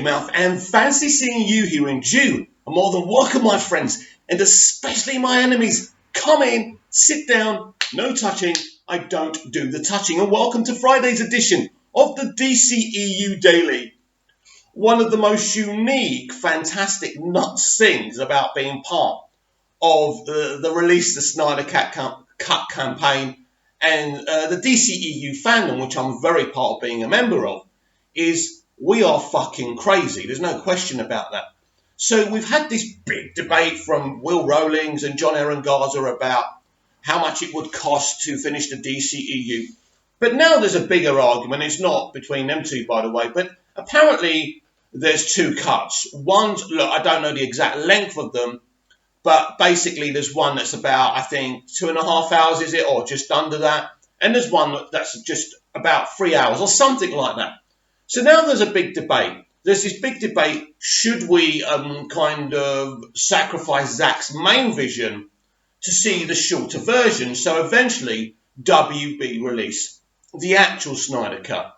Mouth, and fancy seeing you here in June. I'm more than welcome, my friends, and especially my enemies. Come in, sit down, no touching. I don't do the touching. And welcome to Friday's edition of the dceu Daily. One of the most unique, fantastic, nuts things about being part of the Release the Snyder Cut campaign and the dceu fandom, which I'm very part of being a member of, is we are fucking crazy. There's no question about that. So we've had this big debate from Will Rowlings and John Aaron Garza about how much it would cost to finish the dceu. But now there's a bigger argument. It's not between them two, by the way, but apparently there's two cuts. One's, look, I don't know the exact length of them, but basically there's one that's about, I think, 2.5 hours, is it, or just under that? And there's one that's just about 3 hours or something like that. So now there's a big debate. There's this big debate, should we kind of sacrifice Zack's main vision to see the shorter version, so eventually WB release the actual Snyder Cut.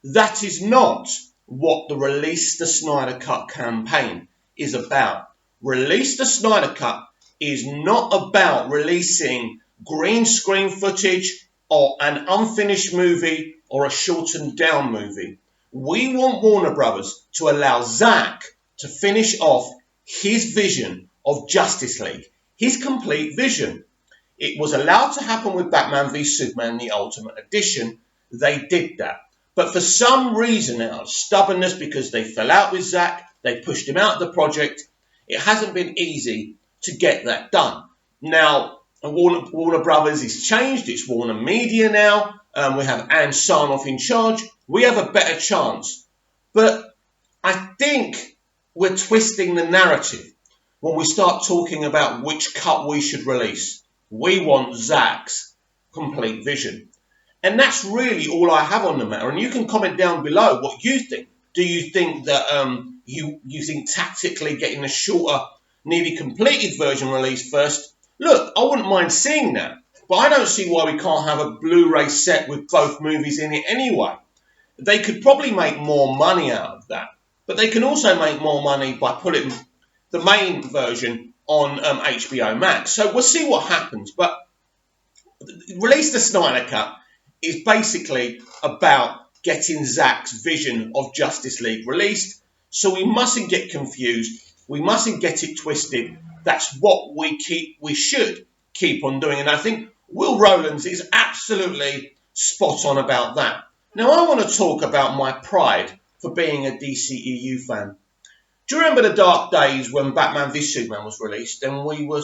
That is not what the Release the Snyder Cut campaign is about. Release the Snyder Cut is not about releasing green screen footage or an unfinished movie or a shortened down movie. We want Warner Brothers to allow Zack to finish off his vision of Justice League, his complete vision. It was allowed to happen with Batman v Superman, the Ultimate Edition. They did that. But for some reason, out of stubbornness, because they fell out with Zack, they pushed him out of the project, it hasn't been easy to get that done. Now, Warner Brothers is changed. It's Warner Media now. We have Ann Sarnoff in charge. We have a better chance. But I think we're twisting the narrative when we start talking about which cut we should release. We want Zack's complete vision. And that's really all I have on the matter. And you can comment down below what you think. Do you think that you think tactically getting a shorter, nearly completed version released first? Look, I wouldn't mind seeing that. But I don't see why we can't have a Blu-ray set with both movies in it anyway. They could probably make more money out of that. But they can also make more money by putting the main version on HBO Max. So we'll see what happens. But Release the Snyder Cut is basically about getting Zack's vision of Justice League released. So we mustn't get confused. We mustn't get it twisted. That's what we should keep on doing. And I think Will Rowlands is absolutely spot on about that. Now, I want to talk about my pride for being a dceu fan. Do you remember the dark days when Batman v Superman was released and we were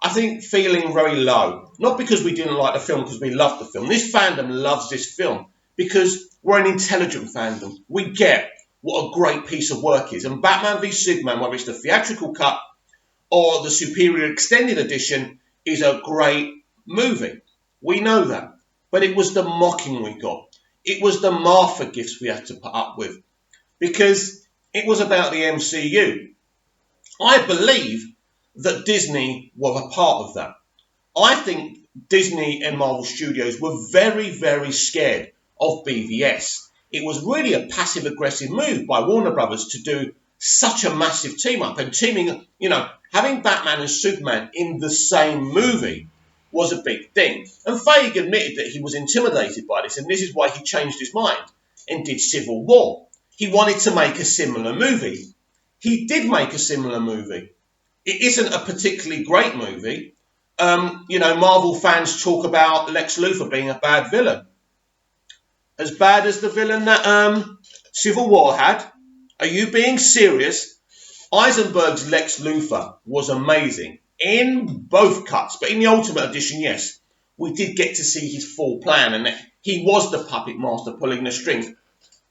I think, feeling very low? Not because we didn't like the film, because we loved the film. This fandom loves this film because we're an intelligent fandom. We get what a great piece of work is. And Batman v Superman, whether it's the theatrical cut or the superior extended edition, is a great movie. We know that. But it was the mocking we got. It was the Martha gifts we had to put up with. Because it was about the MCU. I believe that Disney were a part of that. I think Disney and Marvel Studios were very, very scared of BVS. It was really a passive-aggressive move by Warner Brothers to do such a massive team-up. And teaming, having Batman and Superman in the same movie was a big thing. And Feige admitted that he was intimidated by this, and this is why he changed his mind and did Civil War. He wanted to make a similar movie. He did make a similar movie. It isn't a particularly great movie. Marvel fans talk about Lex Luthor being a bad villain. As bad as the villain that Civil War had? Are you being serious? Eisenberg's Lex Luthor was amazing in both cuts, but in the Ultimate Edition, yes, we did get to see his full plan, and he was the puppet master pulling the strings.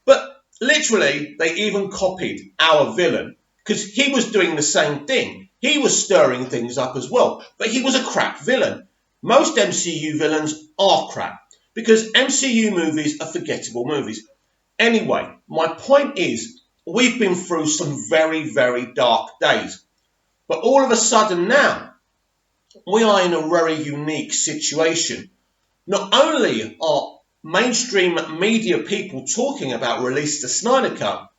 But literally, they even copied our villain because he was doing the same thing. He was stirring things up as well, but he was a crap villain. Most MCU villains are crap because MCU movies are forgettable movies. Anyway, my point is, we've been through some very, very dark days. But all of a sudden now, we are in a very unique situation. Not only are mainstream media people talking about release the Snyder Cut,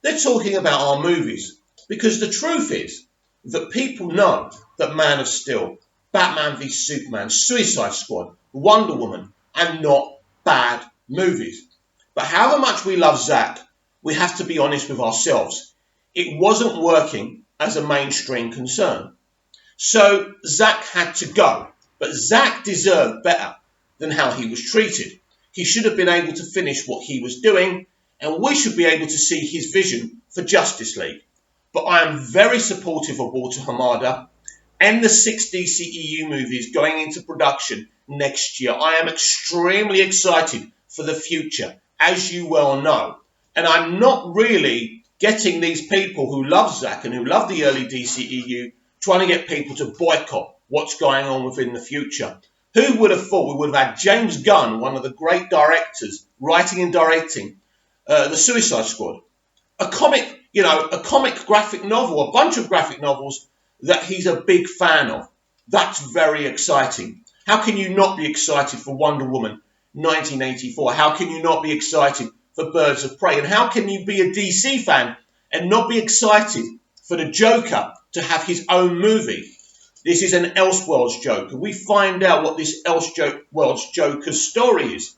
they're talking about our movies. Because the truth is that people know that Man of Steel, Batman v Superman, Suicide Squad, Wonder Woman are not bad movies. But however much we love Zack, we have to be honest with ourselves. It wasn't working as a mainstream concern. So Zack had to go. But Zack deserved better than how he was treated. He should have been able to finish what he was doing, and we should be able to see his vision for Justice League. But I am very supportive of Walter Hamada and the 6 DCEU movies going into production next year. I am extremely excited for the future, as you well know. And I'm not really getting these people who love Zack and who love the early DCEU trying to get people to boycott what's going on within the future. Who would have thought we would have had James Gunn, one of the great directors, writing and directing the Suicide Squad, a comic graphic novel, a bunch of graphic novels that he's a big fan of. That's very exciting. How can you not be excited for Wonder Woman 1984? How can you not be excited for Birds of Prey? And how can you be a DC fan and not be excited for the Joker to have his own movie? This is an Elseworlds Joker. We find out what this Elseworlds Joker's story is.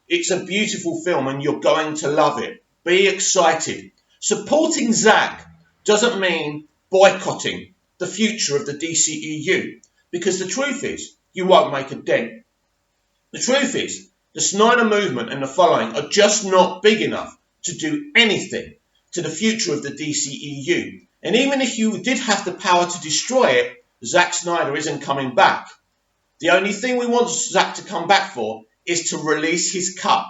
It's a beautiful film and you're going to love it. Be excited. Supporting Zack doesn't mean boycotting the future of the DCEU, because the truth is, you won't make a dent. The truth is, the Snyder movement and the following are just not big enough to do anything to the future of the DCEU. And even if you did have the power to destroy it, Zack Snyder isn't coming back. The only thing we want Zack to come back for is to release his cut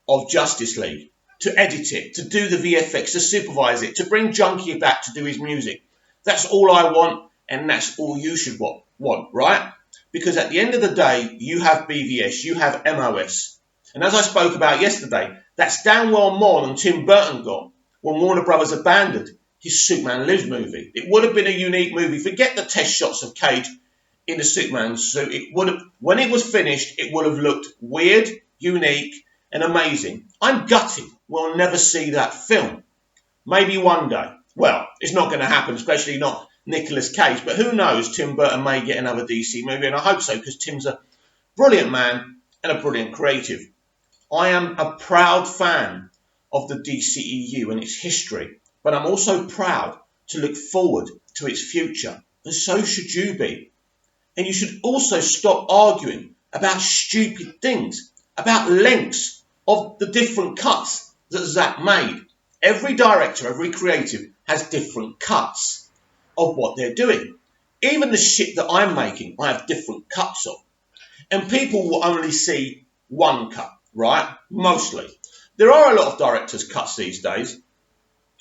of Justice League, to edit it, to do the VFX, to supervise it, to bring Junkie back to do his music. That's all I want, and that's all you should want, right? Because at the end of the day, you have BVS, you have MOS. And as I spoke about yesterday, that's damn well more than Tim Burton got when Warner Brothers abandoned his Superman Lives movie. It would have been a unique movie. Forget the test shots of Cage in the Superman suit. It would have, when it was finished, it would have looked weird, unique, and amazing. I'm gutted we'll never see that film. Maybe one day. Well, it's not going to happen, especially not Nicolas Cage. But who knows? Tim Burton may get another DC movie, and I hope so, because Tim's a brilliant man and a brilliant creative. I am a proud fan of the DCEU and its history, but I'm also proud to look forward to its future, and so should you be. And you should also stop arguing about stupid things, about lengths of the different cuts that Zack made. Every director, every creative has different cuts of what they're doing. Even the shit that I'm making, I have different cuts of. And people will only see one cut, right? Mostly. There are a lot of directors' cuts these days.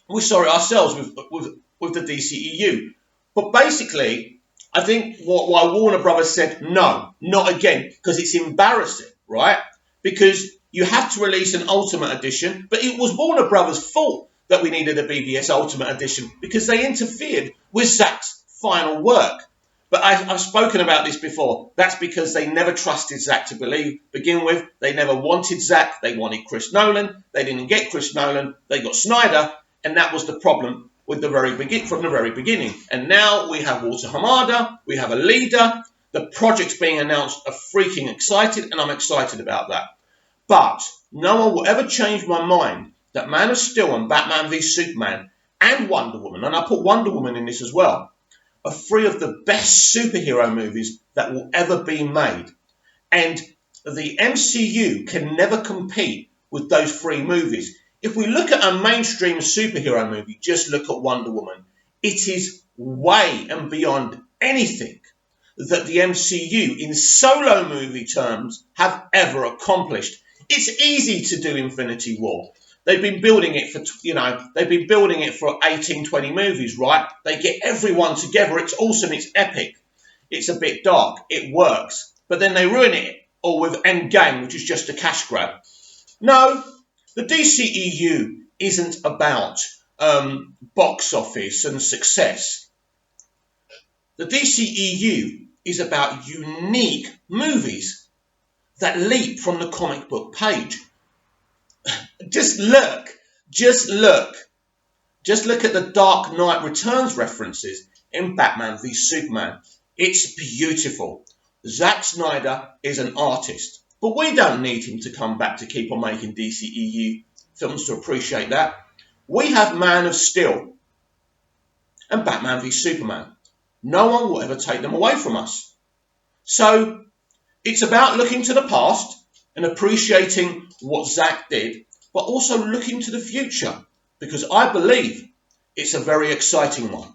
We saw it ourselves with the DCEU. But basically, I think why Warner Brothers said no, not again, because it's embarrassing, right? Because you have to release an Ultimate Edition, but it was Warner Brothers' fault that we needed a BVS Ultimate Edition because they interfered with Zack's final work. But I've spoken about this before. That's because they never trusted Zack to begin with. They never wanted Zack. They wanted Chris Nolan. They didn't get Chris Nolan. They got Snyder, and that was the problem with from the very beginning. And now we have Walter Hamada. We have a leader. The projects being announced are freaking excited, and I'm excited about that. But no one will ever change my mind that Man of Steel and Batman v Superman and Wonder Woman, and I put Wonder Woman in this as well, are three of the best superhero movies that will ever be made. And the MCU can never compete with those three movies. If we look at a mainstream superhero movie, just look at Wonder Woman. It is way and beyond anything that the MCU in solo movie terms have ever accomplished. It's easy to do Infinity War. They've been building it for 18, 20 movies, right? They get everyone together. It's awesome. It's epic. It's a bit dark. It works. But then they ruin it all with Endgame, which is just a cash grab. No, the DCEU isn't about box office and success. The DCEU is about unique movies that leap from the comic book page. Just look. Just look at the Dark Knight Returns references in Batman v Superman. It's beautiful. Zack Snyder is an artist, but we don't need him to come back to keep on making DCEU films to appreciate that. We have Man of Steel and Batman v Superman. No one will ever take them away from us. So it's about looking to the past and appreciating what Zack did, but also looking to the future, because I believe it's a very exciting one.